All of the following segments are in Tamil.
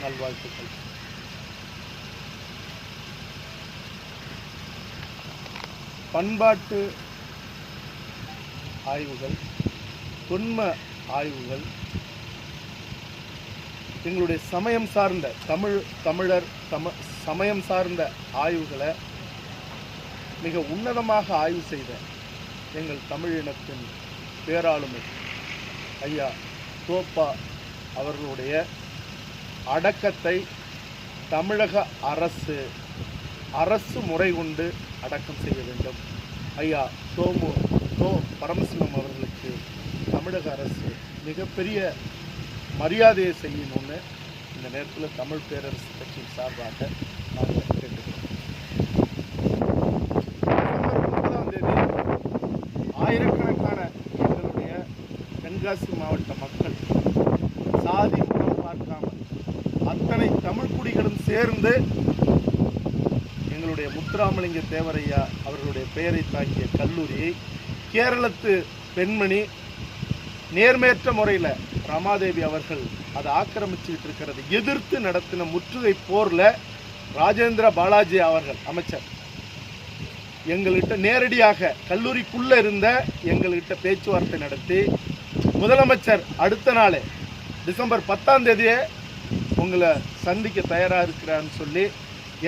நல்வாழ்த்துக்கள். பண்பாட்டு ஆய்வுகள், தொன்ம ஆய்வுகள், எங்களுடைய சமயம் சார்ந்த தமிழர் சமயம் சார்ந்த ஆய்வுகளை மிக உன்னதமாக ஆய்வு செய்த எங்கள் தமிழ் இனத்தின் பேராளுமை ஐயா தோப்பா அவர்களுடைய அடக்கத்தை தமிழக அரசு முறை கொண்டு அடக்கம் செய்ய வேண்டும். ஐயா தோ பரமசிவம் அவர்களுக்கு தமிழக அரசு மிகப்பெரிய மரியாதையை செய்யணும்னு இந்த நேரத்தில் தமிழ் பேரரசு கட்சியின் சார்பாக நாங்கள் கேட்டுக்கிறோம். டிசம்பர் 9ஆம் தேதி ஆயிரக்கணக்கான எங்களுடைய தென்காசி மாவட்ட மக்கள் சாதி மதம் பார்க்காமல் அத்தனை தமிழ் குடிகளும் சேர்ந்து எங்களுடைய முத்துராமலிங்க தேவரையா அவர்களுடைய பெயரை தாக்கிய கல்லூரியை கேரளத்து பெண்மணி நேர்மையற்ற முறையில் ரமாதேவி அவர்கள் அதை ஆக்கிரமிச்சுக்கிட்டு இருக்கிறது எதிர்த்து நடத்தின முற்றுகை போரில் ராஜேந்திர பாலாஜி அவர்கள் அமைச்சர் எங்கள்கிட்ட நேரடியாக கல்லூரிக்குள்ளே இருந்த எங்கள்கிட்ட பேச்சுவார்த்தை நடத்தி முதலமைச்சர் அடுத்த நாள் டிசம்பர் 10ஆம் தேதியே உங்களை சந்திக்க தயாராக இருக்கிறான்னு சொல்லி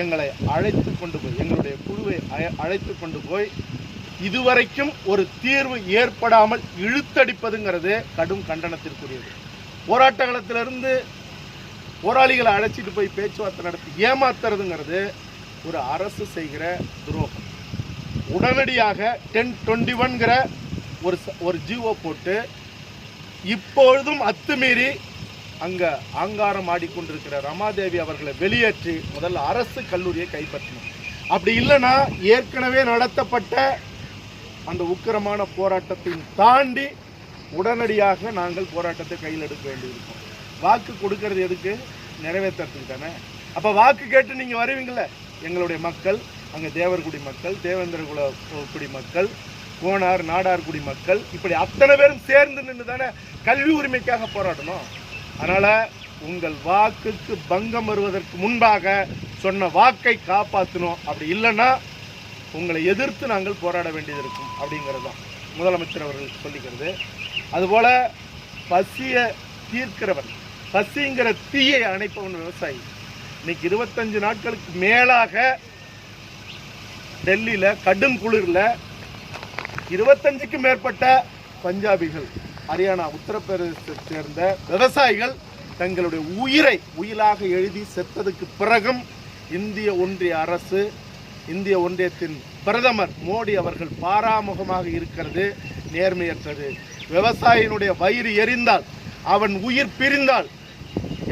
எங்களை அழைத்து கொண்டு போய் எங்களுடைய குழுவை அழைத்து கொண்டு போய் இதுவரைக்கும் ஒரு தீர்வு ஏற்படாமல் இழுத்தடிப்பதுங்கிறது கடும் கண்டனத்திற்குரியது. போராட்ட காலத்திலிருந்து போராளிகளை அழைச்சிட்டு போய் பேச்சுவார்த்தை நடத்தி ஏமாத்துறதுங்கிறது ஒரு அரசு செய்கிற துரோகம். உடனடியாக 1021ங்கிற ஒரு ஜீவோ போட்டு இப்பொழுதும் அத்துமீறி அங்கே ஆங்காரம் ஆடிக்கொண்டிருக்கிற ரமாதேவி அவர்களை வெளியேற்றி முதல்ல அரசு கல்லூரியை கைப்பற்றணும். அப்படி இல்லைன்னா ஏற்கனவே நடத்தப்பட்ட அந்த உக்கிரமான போராட்டத்தையும் தாண்டி உடனடியாக நாங்கள் போராட்டத்தை கையில் எடுக்க வேண்டியிருக்கோம். வாக்கு கொடுக்கறது எதுக்கு? நிறைவேற்றுறதுக்கு தானே. அப்போ வாக்கு கேட்டு நீங்கள் வருவீங்கள எங்களுடைய மக்கள், அங்கே தேவர்குடி மக்கள், தேவேந்திர குடி மக்கள், கோனார் நாடார் குடி மக்கள், இப்படி அத்தனை பேரும் சேர்ந்து நின்று தானே கல்வி உரிமைக்காக போராடணும். அதனால் உங்கள் வாக்குக்கு பங்கம் வருவதற்கு முன்பாக சொன்ன வாக்கை காப்பாற்றணும். அப்படி இல்லைன்னா உங்களை எதிர்த்து நாங்கள் போராட வேண்டியது இருக்கும் அப்படிங்கிறது தான் முதலமைச்சர் அவர்கள் சொல்லிக்கிறது. அதுபோல் பசியை தீர்க்கிறவன், பசிங்கிற தீயை அணைப்பவன் விவசாயி. இன்னைக்கு 25 நாட்களுக்கு மேலாக டெல்லியில் கடும் குளிரில் 25க்கும் மேற்பட்ட பஞ்சாபிகள், ஹரியானா, உத்தரப்பிரதேசத்தை சேர்ந்த விவசாயிகள் தங்களுடைய உயிராக எழுதி செத்ததுக்கு பிறகும் இந்திய ஒன்றிய அரசு, இந்திய ஒன்றியத்தின் பிரதமர் மோடி அவர்கள் பாராமுகமாக இருக்கிறது நேர்மையற்றது. விவசாயினுடைய வயிறு எரிந்தால், அவன் உயிர் பிரிந்தால்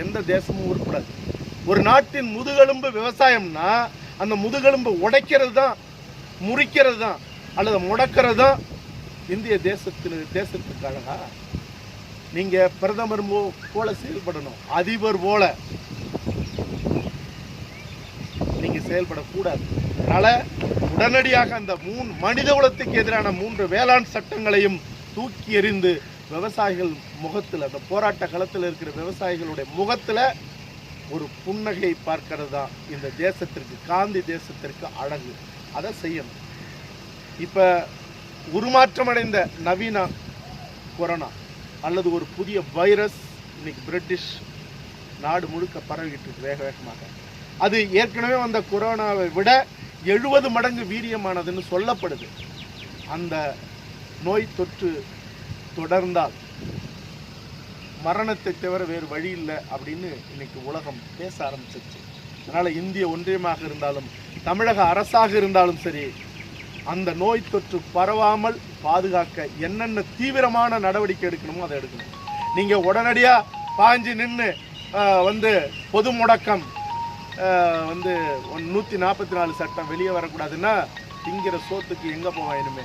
எந்த தேசமும் உருப்படாது. ஒரு நாட்டின் முதுகெலும்பு விவசாயம்னா அந்த முதுகெலும்பு உடைக்கிறது தான், முறிக்கிறது தான், அல்லது முடக்கிறது தான் இந்திய தேசத்துக்கு அழகா? நீங்கள் பிரதமர் போல செயல்படணும், அதிபர் போல நீங்கள் செயல்படக்கூடாது. அதனால் உடனடியாக அந்த மனித குலத்துக்கு எதிரான 3 வேளாண் சட்டங்களையும் தூக்கி எறிந்து விவசாயிகள் முகத்தில், அந்த போராட்ட களத்தில் இருக்கிற விவசாயிகளுடைய முகத்தில் ஒரு புன்னகையை பார்க்கறது தான் இந்த தேசத்திற்கு, காந்தி தேசத்திற்கு அழகு. அதை செய்யணும். இப்போ உருமாற்றமடைந்த நவீன கொரோனா அல்லது ஒரு புதிய வைரஸ் இன்னைக்கு பிரிட்டிஷ் நாடு முழுக்க பரவிக்கிட்டு இருக்கு வேகமாக. அது ஏற்கனவே வந்த கொரோனாவை விட 70 மடங்கு வீரியமானதுன்னு சொல்லப்படுது. அந்த நோய் தொற்று தொடர்ந்தால் மரணத்தை தவிர வேறு வழி இல்லை அப்படின்னு இன்னைக்கு உலகம் பேச ஆரம்பிச்சிருச்சு. அதனால் இந்திய ஒன்றியமாக இருந்தாலும் தமிழக அரசாக இருந்தாலும் சரி, அந்த நோய் தொற்று பரவாமல் பாதுகாக்க என்னென்ன தீவிரமான நடவடிக்கை எடுக்கணுமோ அதை எடுக்கணும். நீங்கள் உடனடியாக பாஞ்சு நின்று பொது முடக்கம் 144 சட்டம் வெளியே வரக்கூடாதுன்னா திங்கிற சோத்துக்கு எங்கே போவான்? இனிமே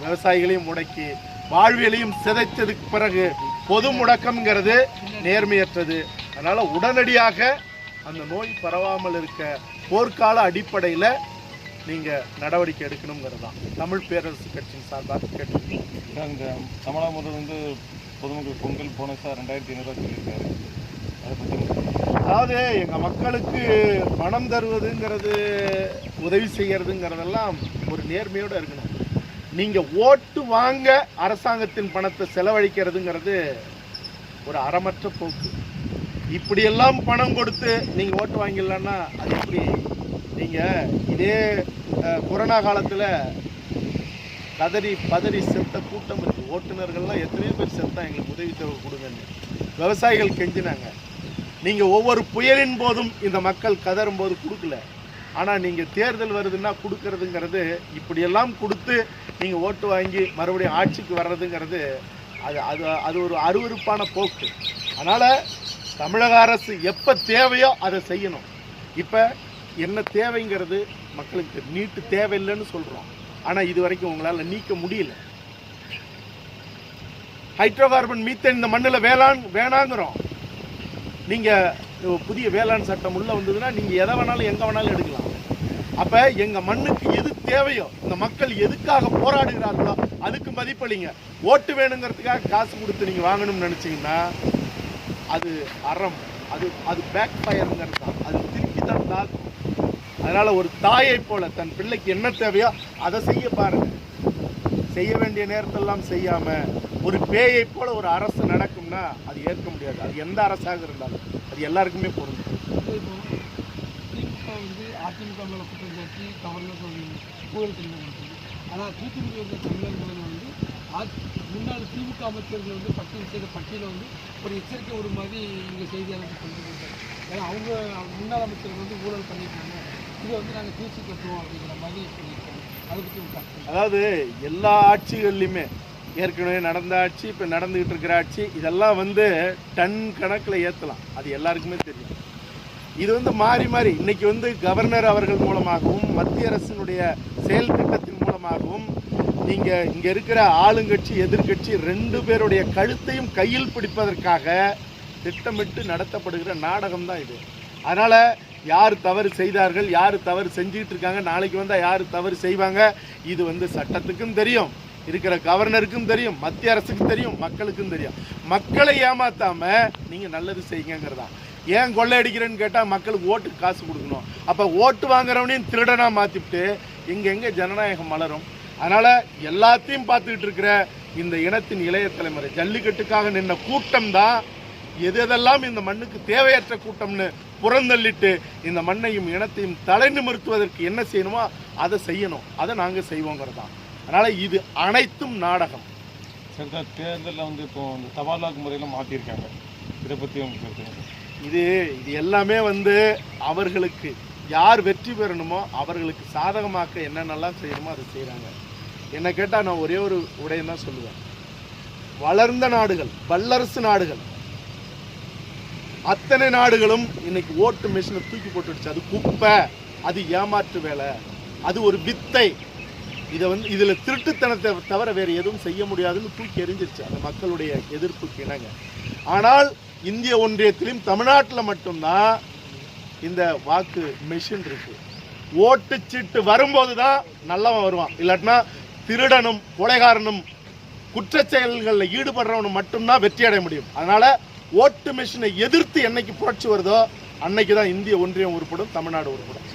விவசாயிகளையும் முடக்கி வாழ்வியலையும் சிதைத்ததுக்கு பிறகு பொது முடக்கம்ங்கிறது நேர்மையற்றது. அதனால் உடனடியாக அந்த நோய் பரவாமல் இருக்க போர்க்கால அடிப்படையில் நீங்கள் நடவடிக்கை எடுக்கணுங்கிறது தான் தமிழ் பேரரசு கட்சியின் சார்பாக கேட்டுருக்கோம். இந்த கமலா முதல் பொதுமக்கள் பொங்கல் போனஸாக 2500 சொல்லியிருக்காரு. அதை பற்றி அதாவது எங்க மக்களுக்கு பணம் தருவதுங்கிறது, உதவி செய்யறதுங்கிறதெல்லாம் ஒரு நேர்மையோட இருக்கணும். நீங்க ஓட்டு வாங்க அரசாங்கத்தின் பணத்தை செலவழிக்கிறதுங்கிறது ஒரு அறமற்ற போக்கு. இப்படியெல்லாம் பணம் கொடுத்து நீங்க ஓட்டு வாங்கிடலன்னா அது எப்படி? நீங்க இதே கொரோனா காலத்துல கதறி பதறி செத்த கூட்டம் இருக்கு. ஓட்டுநர்கள்லாம் எத்தனையோ பேர் செத்தா எங்களுக்கு உதவி தேவை கொடுங்கன்னு விவசாயிகள் கெஞ்சினாங்க. நீங்க ஒவ்வொரு புயலின் போதும் இந்த மக்கள் கதறும் போது கொடுக்கல. ஆனா நீங்க தேர்தல் வருதுன்னா கொடுக்கறதுங்கிறது, இப்படியெல்லாம் கொடுத்து நீங்க ஓட்டு வாங்கி மறுபடியும் ஆட்சிக்கு வர்றதுங்கிறது அது அது அது ஒரு அருவருப்பான போக்கு. அதனால தமிழக அரசு எப்ப தேவையோ அதை செய்யணும். இப்ப என்ன தேவைங்கிறது மக்களுக்கு நீட்டு தேவையில்லைன்னு சொல்றோம். ஆனா இது வரைக்கும் உங்களால நீக்க முடியல. ஹைட்ரோ கார்பன் மீத்தேன் இந்த மண்ணில் வேணாங்கிறோம். நீங்க புதிய வேளாண் சட்டம் உள்ள வந்ததுன்னா நீங்க எதை வேணாலும் எங்க வேணாலும் எடுக்கலாம். அப்ப எங்க மண்ணுக்கு எது தேவையோ, இந்த மக்கள் எதுக்காக போராடுகிறார்களோ அதுக்கு மதிப்பளிங்க. ஓட்டு வேணுங்கிறதுக்காக காசு கொடுத்து நீங்க வாங்கணும்னு நினைச்சீங்கன்னா அது அறம், அது பேக் ஃபயருங்கிறது தான். அது திருப்பி தான் தாக்கும். அதனால ஒரு தாயை போல தன் பிள்ளைக்கு என்ன தேவையோ அதை செய்ய பாருங்க. செய்ய வேண்டிய நேரத்தெல்லாம் செய்யாம ஒரு பேயை போல ஒரு அரசு நடக்கும்னா அது ஏற்க முடியாது. அது எந்த அரசாக இருந்தாலும் அது எல்லாருக்குமே பொருந்தும். அதிமுக மேல குற்றம் சாட்டி கவர்னர் புகழ் தெரிவிக்கிறது. ஆனால் தூத்துக்குடி வந்து தமிழக முதல்வர் வந்து முன்னாள் திமுக அமைச்சர்கள் வந்து பட்டியல் செய்த பட்டியலில் வந்து ஒரு எச்சரிக்கை ஒரு மாதிரி இங்கே செய்தியாளர்கள் கொண்டு போட்டாங்க. ஏன்னா அவங்க முன்னாள் அமைச்சர்கள் வந்து ஊழல் பண்ணியிருக்காங்க, இதை வந்து நாங்கள் தூசி கட்டுவோம் அப்படிங்கிற மாதிரி சொல்லியிருக்காங்க. அதை பற்றி அதாவது எல்லா ஆட்சிகள்லையுமே ஏற்கனவே நடந்த ஆட்சி, இப்போ நடந்துகிட்டு இருக்கிற ஆட்சி, இதெல்லாம் வந்து டன் கணக்கில் ஏற்றலாம். அது எல்லாருக்குமே தெரியும். இது வந்து மாறி மாறி இன்னைக்கு வந்து கவர்னர் அவர்கள் மூலமாகவும் மத்திய அரசினுடைய செயல் திட்டத்தின் மூலமாகவும் நீங்க இங்க இருக்கிற ஆளுங்கட்சி எதிர்கட்சி ரெண்டு பேருடைய கழுத்தையும் கையில் பிடிப்பதற்காக திட்டமிட்டு நடத்தப்படுகிற நாடகம் தான் இது. அதனால யார் தவறு செய்தார்கள், யார் தவறு செஞ்சுட்டு இருக்காங்க, நாளைக்கு வந்தா யார் தவறு செய்வாங்க, இது வந்து சட்டத்துக்கும் தெரியும், இருக்கிற கவர்னருக்கும் தெரியும், மத்திய அரசுக்கும் தெரியும், மக்களுக்கும் தெரியும். மக்களை ஏமாத்தாம நீங்க நல்லது செய்யுங்கிறதான். ஏன் கொள்ளையடிக்கிறேன்னு கேட்டா மக்களுக்கு ஓட்டுக்கு காசு கொடுக்கணும். அப்ப ஓட்டு வாங்குறவனையும் திருடனா மாத்திவிட்டு எங்க ஜனநாயகம் மலரும்? அதனால எல்லாத்தையும் பார்த்துக்கிட்டு இருக்கிற இந்த இனத்தின் இளைய தலைமுறை ஜல்லிக்கட்டுக்காக நின்ன கூட்டம் தான் எதெல்லாம் இந்த மண்ணுக்கு தேவையற்ற கூட்டம்னு புறந்தள்ளிட்டு இந்த மண்ணையும் இனத்தையும் தலை நிமிர்த்துவதற்கு என்ன செய்யணுமோ அதை செய்யணும். அதை நாங்கள் செய்வோங்கிறதான். அதனால இது அனைத்தும் நாடகம். தேர்தலில் வந்து இப்போ இந்த தபால் வாக்கு முறையில் மாற்றிருக்காங்க. இதை பற்றி உங்களுக்கு இது எல்லாமே வந்து அவர்களுக்கு யார் வெற்றி பெறணுமோ அவர்களுக்கு சாதகமாக்க என்னென்னலாம் செய்யணுமோ அதை செய்கிறாங்க. என்ன கேட்டால் நான் ஒரே ஒரு உடையம் தான் சொல்லுவேன். வளர்ந்த நாடுகள், வல்லரசு நாடுகள், அத்தனை நாடுகளும் இன்னைக்கு ஓட்டு மிஷினை தூக்கி போட்டுடுச்சு. அது குப்பை, அது ஏமாற்று வேலை, அது ஒரு வித்தை. இதை வந்து இதில் திருட்டுத்தனத்தை தவிர வேறு எதுவும் செய்ய முடியாதுன்னு தூக்கி எறிஞ்சிருச்சு அந்த மக்களுடைய எதிர்ப்புக்கு இணங்க. ஆனால் இந்திய ஒன்றியத்திலும் தமிழ்நாட்டில் மட்டும்தான் இந்த வாக்கு மெஷின் இருக்கு. ஓட்டுச்சீட்டு வரும்போது தான் நல்லவன் வருவான். இல்லாட்டினா திருடனும் கொலைகாரனும் குற்றச் செயல்களில் ஈடுபடுறவனும் மட்டும்தான் வெற்றி அடைய முடியும். அதனால ஓட்டு மெஷினை எதிர்த்து என்னைக்கு புரட்சி வருதோ அன்னைக்கு தான் இந்திய ஒன்றியம் உருப்படும், தமிழ்நாடு உருப்படும்.